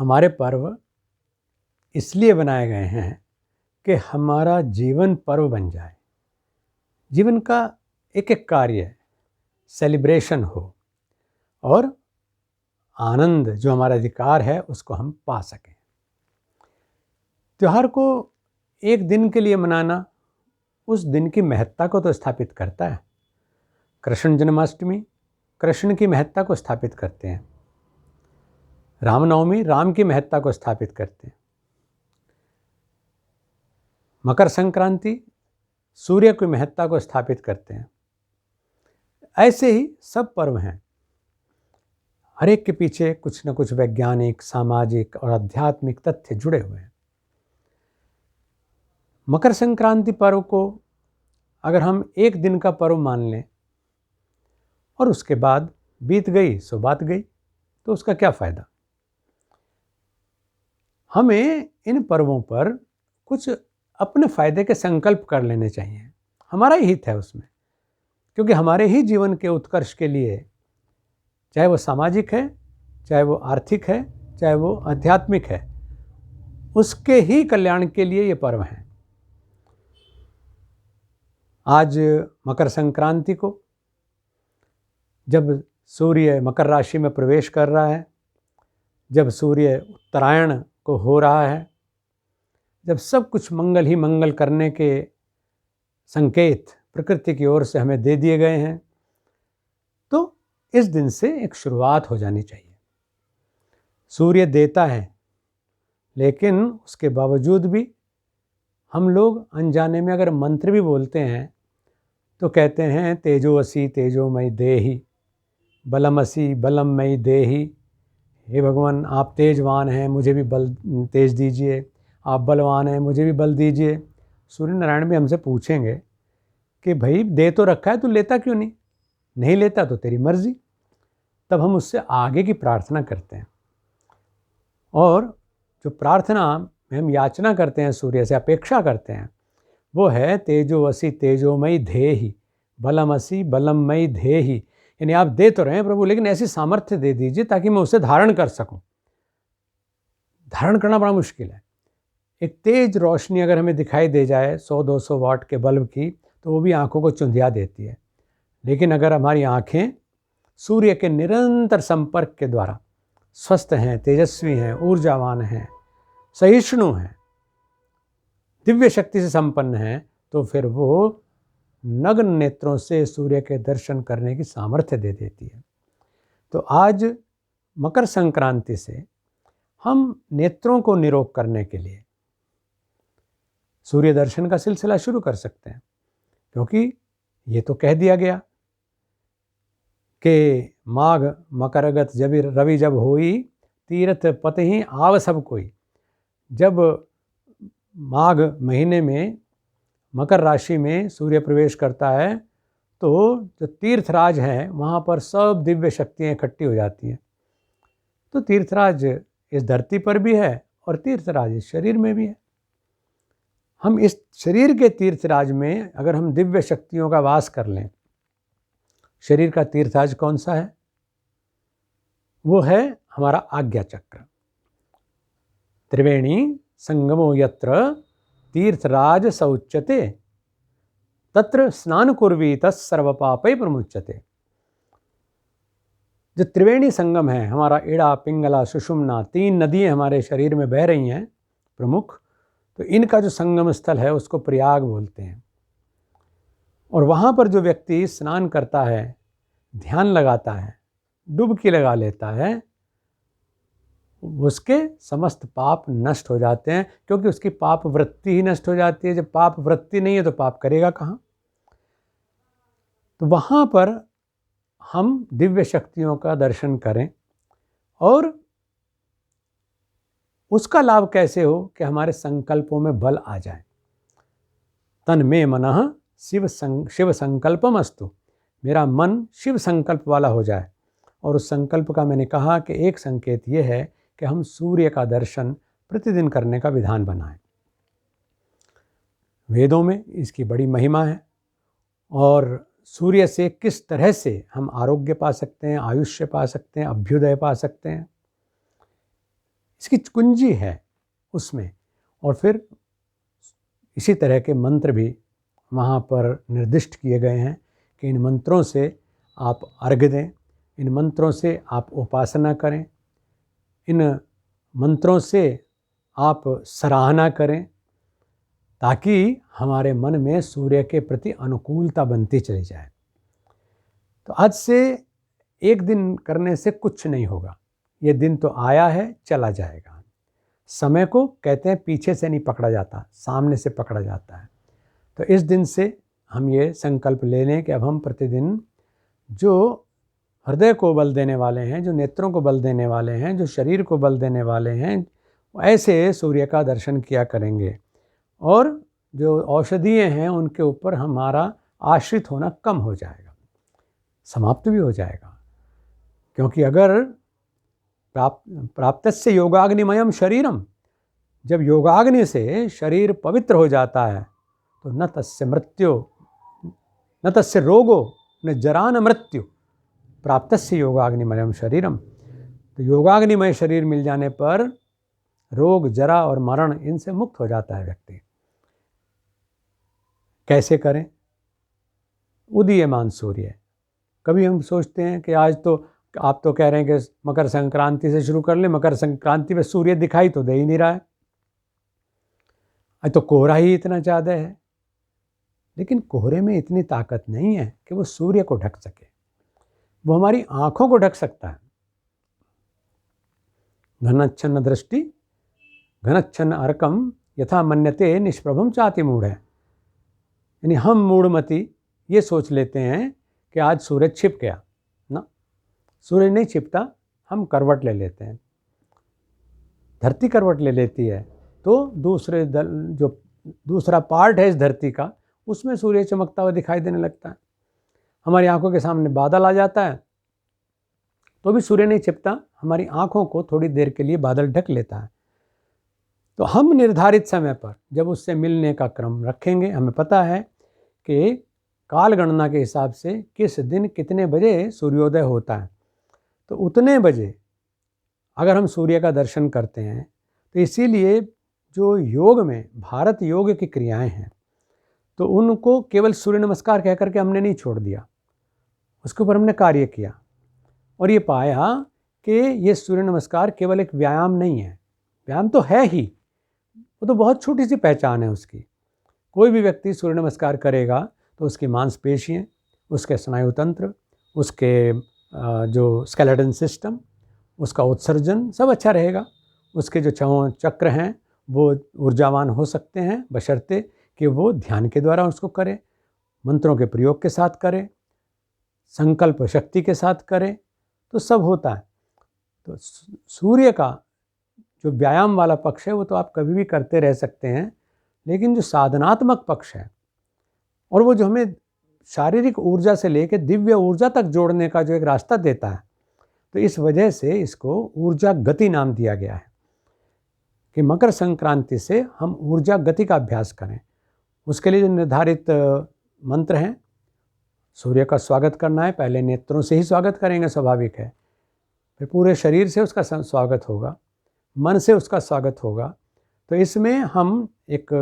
हमारे पर्व इसलिए बनाए गए हैं कि हमारा जीवन पर्व बन जाए, जीवन का एक एक कार्य सेलिब्रेशन हो और आनंद जो हमारा अधिकार है उसको हम पा सकें। त्योहार को एक दिन के लिए मनाना उस दिन की महत्ता को तो स्थापित करता है। कृष्ण जन्माष्टमी कृष्ण की महत्ता को स्थापित करते हैं, रामनवमी राम की महत्ता को स्थापित करते हैं, मकर संक्रांति सूर्य की महत्ता को स्थापित करते हैं। ऐसे ही सब पर्व हैं, हर एक के पीछे कुछ न कुछ वैज्ञानिक, सामाजिक और आध्यात्मिक तथ्य जुड़े हुए हैं। मकर संक्रांति पर्व को अगर हम एक दिन का पर्व मान लें और उसके बाद बीत गई सो बात गई, तो उसका क्या फ़ायदा। हमें इन पर्वों पर कुछ अपने फ़ायदे के संकल्प कर लेने चाहिए, हमारा ही हित है उसमें, क्योंकि हमारे ही जीवन के उत्कर्ष के लिए, चाहे वो सामाजिक है, चाहे वो आर्थिक है, चाहे वो आध्यात्मिक है, उसके ही कल्याण के लिए ये पर्व हैं। आज मकर संक्रांति को जब सूर्य मकर राशि में प्रवेश कर रहा है, जब सूर्य उत्तरायण को हो रहा है, जब सब कुछ मंगल ही मंगल करने के संकेत प्रकृति की ओर से हमें दे दिए गए हैं, तो इस दिन से एक शुरुआत हो जानी चाहिए। सूर्य देता है, लेकिन उसके बावजूद भी हम लोग अनजाने में अगर मंत्र भी बोलते हैं तो कहते हैं तेजोसी तेजोमयी देहि, बलमसी बलमयी देहि। हे भगवान, आप तेजवान हैं, मुझे भी बल तेज दीजिए, आप बलवान हैं, मुझे भी बल दीजिए। सूर्य नारायण भी हमसे पूछेंगे कि भाई दे तो रखा है, तू लेता क्यों नहीं, नहीं लेता तो तेरी मर्जी। तब हम उससे आगे की प्रार्थना करते हैं, और जो प्रार्थना में हम याचना करते हैं, सूर्य से अपेक्षा करते हैं, वो है तेजोसी तेजोमयी धेहि, बलमसी बलमयी धेहि। यानी आप दे तो रहे हैं प्रभु, लेकिन ऐसी सामर्थ्य दे दीजिए ताकि मैं उसे धारण कर सकूं। धारण करना बड़ा मुश्किल है। एक तेज रोशनी अगर हमें दिखाई दे जाए 100-200 वाट के बल्ब की, तो वो भी आंखों को चुंधिया देती है। लेकिन अगर हमारी आंखें सूर्य के निरंतर संपर्क के द्वारा स्वस्थ हैं, तेजस्वी हैं, ऊर्जावान हैं, सहिष्णु हैं, दिव्य शक्ति से संपन्न हैं, तो फिर वो नग्न नेत्रों से सूर्य के दर्शन करने की सामर्थ्य दे देती है। तो आज मकर संक्रांति से हम नेत्रों को निरोग करने के लिए सूर्य दर्शन का सिलसिला शुरू कर सकते हैं, क्योंकि ये तो कह दिया गया कि माघ मकरगत जब रवि जब होई, तीर्थ पति ही आव सब कोई। जब माघ महीने में मकर राशि में सूर्य प्रवेश करता है, तो जो तीर्थराज हैं वहाँ पर सब दिव्य शक्तियाँ इकट्ठी हो जाती हैं। तो तीर्थराज इस धरती पर भी है और तीर्थराज इस शरीर में भी है। हम इस शरीर के तीर्थराज में अगर हम दिव्य शक्तियों का वास कर लें, शरीर का तीर्थराज कौन सा है? वो है हमारा आज्ञा चक्र। त्रिवेणी संगमो यत्र तीर्थराज सौच्यते, तत्र स्नान कुर्वीत सर्वपापै प्रमुच्यते। जो त्रिवेणी संगम है, हमारा इड़ा पिंगला सुषुम्ना, 3 नदियाँ हमारे शरीर में बह रही हैं प्रमुख, तो इनका जो संगम स्थल है उसको प्रयाग बोलते हैं। और वहाँ पर जो व्यक्ति स्नान करता है, ध्यान लगाता है, डुबकी लगा लेता है, उसके समस्त पाप नष्ट हो जाते हैं, क्योंकि उसकी पाप वृत्ति ही नष्ट हो जाती है। जब पाप वृत्ति नहीं है तो पाप करेगा कहाँ? तो वहाँ पर हम दिव्य शक्तियों का दर्शन करें, और उसका लाभ कैसे हो कि हमारे संकल्पों में बल आ जाए। तन में मनः शिव संकल्पम अस्तु, मेरा मन शिव संकल्प वाला हो जाए। और उस संकल्प का मैंने कहा कि एक संकेत ये है कि हम सूर्य का दर्शन प्रतिदिन करने का विधान बनाएं। वेदों में इसकी बड़ी महिमा है, और सूर्य से किस तरह से हम आरोग्य पा सकते हैं, आयुष्य पा सकते हैं, अभ्युदय पा सकते हैं, इसकी कुंजी है उसमें। और फिर इसी तरह के मंत्र भी वहाँ पर निर्दिष्ट किए गए हैं कि इन मंत्रों से आप अर्घ्य दें, इन मंत्रों से आप उपासना करें, इन मंत्रों से आप सराहना करें, ताकि हमारे मन में सूर्य के प्रति अनुकूलता बनती चली जाए। तो आज से एक दिन करने से कुछ नहीं होगा, ये दिन तो आया है, चला जाएगा। समय को कहते हैं पीछे से नहीं पकड़ा जाता, सामने से पकड़ा जाता है। तो इस दिन से हम ये संकल्प ले लें कि अब हम प्रतिदिन जो हृदय को बल देने वाले हैं, जो नेत्रों को बल देने वाले हैं, जो शरीर को बल देने वाले हैं, ऐसे सूर्य का दर्शन किया करेंगे। और जो औषधीय हैं उनके ऊपर हमारा आश्रित होना कम हो जाएगा, समाप्त भी हो जाएगा। क्योंकि अगर प्राप्तस्य योगाग्निमयम शरीरम, जब योगाग्नि से शरीर पवित्र हो जाता है तो न तस्य मृत्यु न तस्य रोगो न जरा न मृत्यु, प्राप्तस्य योगाग्निमयम शरीरम। तो योगाग्निमय शरीर मिल जाने पर रोग, जरा और मरण इनसे मुक्त हो जाता है व्यक्ति। कैसे करें? उदीयमान सूर्य। कभी हम सोचते हैं कि आज तो आप तो कह रहे हैं कि मकर संक्रांति से शुरू कर लें, मकर संक्रांति में सूर्य दिखाई तो दे ही नहीं रहा है, आज तो कोहरा ही इतना ज़्यादा है। लेकिन कोहरे में इतनी ताकत नहीं है कि वो सूर्य को ढक सके, वो हमारी आंखों को ढक सकता है। घनच्छन्न दृष्टि घनच्छन्न अर्कम यथा मन्यते निष्प्रभम चाति मूढ़ है। यानी हम मूढ़मती ये सोच लेते हैं कि आज सूरज छिप गया ना, सूरज नहीं छिपता, हम करवट ले लेते हैं, धरती करवट ले लेती है, तो जो दूसरा पार्ट है इस धरती का, उसमें सूर्य चमकता हुआ दिखाई देने लगता है। हमारी आंखों के सामने बादल आ जाता है तो भी सूर्य नहीं छिपता, हमारी आंखों को थोड़ी देर के लिए बादल ढक लेता है। तो हम निर्धारित समय पर जब उससे मिलने का क्रम रखेंगे, हमें पता है कि काल गणना के हिसाब से किस दिन कितने बजे सूर्योदय होता है, तो उतने बजे अगर हम सूर्य का दर्शन करते हैं, तो इसीलिए जो योग में भारत योग की क्रियाएं हैं, तो उनको केवल सूर्य नमस्कार कह करके हमने नहीं छोड़ दिया, उसके ऊपर हमने कार्य किया और ये पाया कि ये सूर्य नमस्कार केवल एक व्यायाम नहीं है। व्यायाम तो है ही, वो तो बहुत छोटी सी पहचान है उसकी। कोई भी व्यक्ति सूर्य नमस्कार करेगा तो उसकी मांसपेशियाँ, उसके स्नायु तंत्र, उसके जो स्केलेटन सिस्टम, उसका उत्सर्जन सब अच्छा रहेगा। उसके जो चक्र हैं वो ऊर्जावान हो सकते हैं, बशर्ते कि वो ध्यान के द्वारा उसको करे, मंत्रों के प्रयोग के साथ करे, संकल्प शक्ति के साथ करे, तो सब होता है। तो सूर्य का जो व्यायाम वाला पक्ष है वो तो आप कभी भी करते रह सकते हैं, लेकिन जो साधनात्मक पक्ष है और वो जो हमें शारीरिक ऊर्जा से लेकर दिव्य ऊर्जा तक जोड़ने का जो एक रास्ता देता है, तो इस वजह से इसको ऊर्जा गति नाम दिया गया है कि मकर संक्रांति से हम ऊर्जा गति का अभ्यास करें। उसके लिए जो निर्धारित मंत्र हैं, सूर्य का स्वागत करना है, पहले नेत्रों से ही स्वागत करेंगे, स्वाभाविक है, फिर पूरे शरीर से उसका स्वागत होगा, मन से उसका स्वागत होगा। तो इसमें हम एक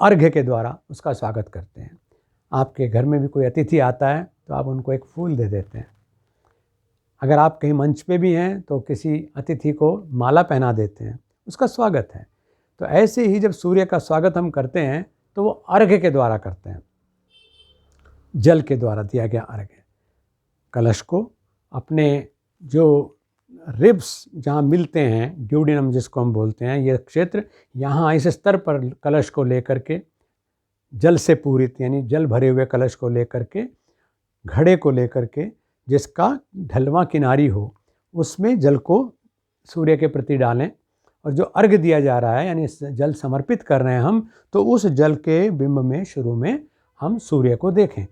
अर्घ्य के द्वारा उसका स्वागत करते हैं। आपके घर में भी कोई अतिथि आता है तो आप उनको एक फूल दे देते हैं। अगर आप कहीं मंच पे भी हैं तो किसी अतिथि को माला पहना देते हैं, उसका स्वागत है। तो ऐसे ही जब सूर्य का स्वागत हम करते हैं तो वो अर्घ्य के द्वारा करते हैं, जल के द्वारा दिया गया अर्घ्य। कलश को अपने जो रिब्स जहाँ मिलते हैं, ड्यूडिनम जिसको हम बोलते हैं, ये क्षेत्र, यहाँ इस स्तर पर कलश को लेकर के जल से पूरित, यानी जल भरे हुए कलश को लेकर के, घड़े को लेकर के, जिसका ढलवां किनारी हो, उसमें जल को सूर्य के प्रति डालें और जो अर्घ्य दिया जा रहा है, यानी जल समर्पित कर रहे हैं हम, तो उस जल के बिंब में शुरू में हम सूर्य को देखें।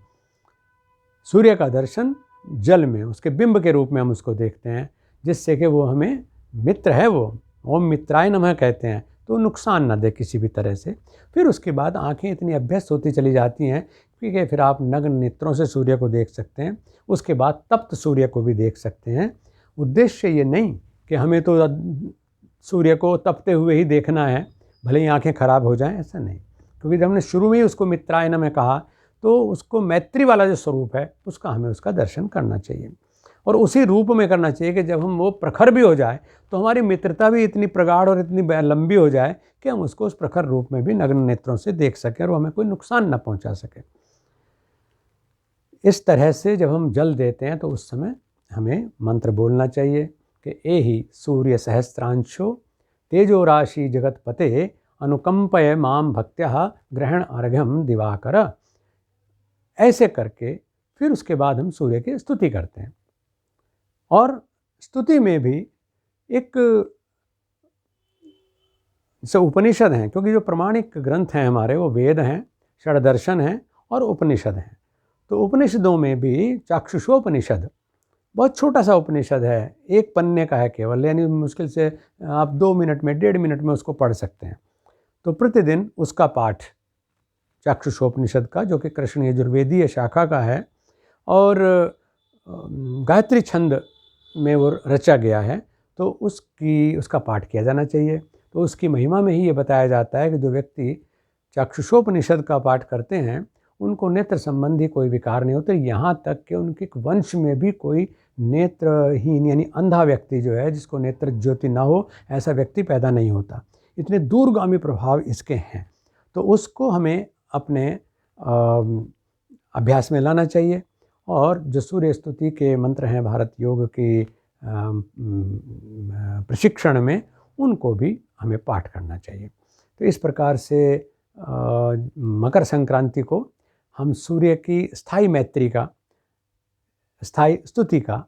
सूर्य का दर्शन जल में उसके बिंब के रूप में हम उसको देखते हैं, जिससे कि वो हमें मित्र है, वो ओम मित्राय नमः कहते हैं, तो नुकसान ना दे किसी भी तरह से। फिर उसके बाद आंखें इतनी अभ्यस्त होती चली जाती हैं कि फिर आप नग्न नेत्रों से सूर्य को देख सकते हैं। उसके बाद तप्त सूर्य को भी देख सकते हैं। उद्देश्य ये नहीं कि हमें तो सूर्य को तपते हुए ही देखना है, भले ही आंखें खराब हो जाएं, ऐसा नहीं। क्योंकि जब हमने शुरू में ही उसको मित्रायन में कहा, तो उसको मैत्री वाला जो स्वरूप है उसका हमें उसका दर्शन करना चाहिए, और उसी रूप में करना चाहिए कि जब हम वो प्रखर भी हो जाए तो हमारी मित्रता भी इतनी प्रगाढ़ और इतनी लंबी हो जाए कि हम उसको उस प्रखर रूप में भी नग्न नेत्रों से देख सकें और वो हमें कोई नुकसान न पहुंचा सके। इस तरह से जब हम जल देते हैं तो उस समय हमें मंत्र बोलना चाहिए कि एहि सूर्य सहस्त्रांशो तेजो राशि जगतपते अनुकंपय माम भक्त्या ग्रहण अर्घ्यम दिवाकर। ऐसे करके फिर उसके बाद हम सूर्य की स्तुति करते हैं। और स्तुति में भी एक उपनिषद हैं, क्योंकि जो प्रमाणिक ग्रंथ हैं हमारे वो वेद हैं, षड्दर्शन हैं और उपनिषद हैं। तो उपनिषदों में भी चाक्षुषोपनिषद बहुत छोटा सा उपनिषद है, 1 पन्ने का है केवल, यानी मुश्किल से आप 2 मिनट में 1.5 मिनट में उसको पढ़ सकते हैं। तो प्रतिदिन उसका पाठ चाक्षुषोपनिषद का, जो कि कृष्ण यजुर्वेदीय शाखा का है और गायत्री छंद में वो रचा गया है, तो उसका पाठ किया जाना चाहिए। तो उसकी महिमा में ही ये बताया जाता है कि जो व्यक्ति चाक्षुषोपनिषद का पाठ करते हैं उनको नेत्र संबंधी कोई विकार नहीं होते, यहाँ तक कि उनके वंश में भी कोई नेत्रहीन यानी अंधा व्यक्ति जो है, जिसको नेत्र ज्योति ना हो, ऐसा व्यक्ति पैदा नहीं होता। इतने दूरगामी प्रभाव इसके हैं। तो उसको हमें अपने अभ्यास में लाना चाहिए। और जो सूर्य स्तुति के मंत्र हैं भारत योग की प्रशिक्षण में, उनको भी हमें पाठ करना चाहिए। तो इस प्रकार से मकर संक्रांति को हम सूर्य की स्थायी मैत्री का, स्थायी स्तुति का,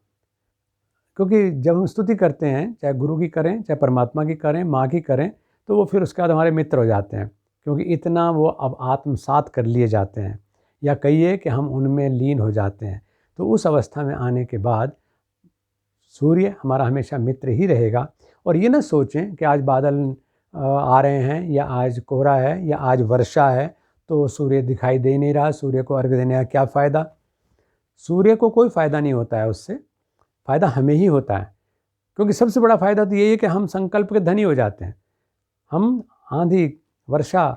क्योंकि जब हम स्तुति करते हैं, चाहे गुरु की करें, चाहे परमात्मा की करें, माँ की करें, तो वो फिर उसके बाद हमारे मित्र हो जाते हैं, क्योंकि इतना वो अब आत्मसात कर लिए जाते हैं, या कहिए कि हम उनमें लीन हो जाते हैं। तो उस अवस्था में आने के बाद सूर्य हमारा हमेशा मित्र ही रहेगा। और ये ना सोचें कि आज बादल आ रहे हैं, या आज कोहरा है, या आज वर्षा है, तो सूर्य दिखाई दे नहीं रहा, सूर्य को अर्घ्य देने का क्या फ़ायदा। सूर्य को कोई फ़ायदा नहीं होता है, उससे फ़ायदा हमें ही होता है। क्योंकि सबसे बड़ा फ़ायदा तो यही है कि हम संकल्प के धनी हो जाते हैं। हम आंधी, वर्षा,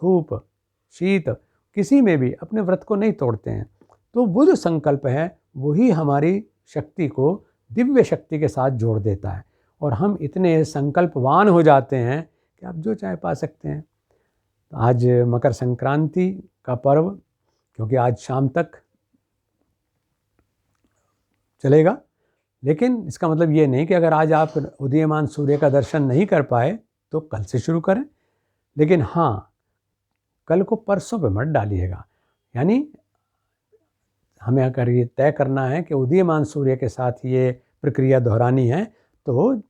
धूप, शीत, किसी में भी अपने व्रत को नहीं तोड़ते हैं। तो वो जो संकल्प है वही हमारी शक्ति को दिव्य शक्ति के साथ जोड़ देता है, और हम इतने संकल्पवान हो जाते हैं कि आप जो चाहे पा सकते हैं। तो आज मकर संक्रांति का पर्व, क्योंकि आज शाम तक चलेगा, लेकिन इसका मतलब ये नहीं कि अगर आज आप उदीयमान सूर्य का दर्शन नहीं कर पाए तो कल से शुरू करें। लेकिन हाँ, कल को परसों पे मत डालिएगा। यानी हमें अगर ये तय करना है कि उदीयमान सूर्य के साथ ये प्रक्रिया दोहरानी है, तो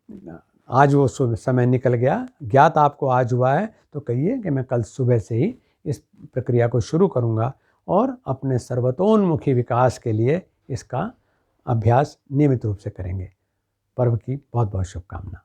आज वो समय निकल गया, ज्ञात आपको आज हुआ है, तो कहिए कि मैं कल सुबह से ही इस प्रक्रिया को शुरू करूँगा, और अपने सर्वतोन्मुखी विकास के लिए इसका अभ्यास नियमित रूप से करेंगे। पर्व की बहुत बहुत शुभकामना।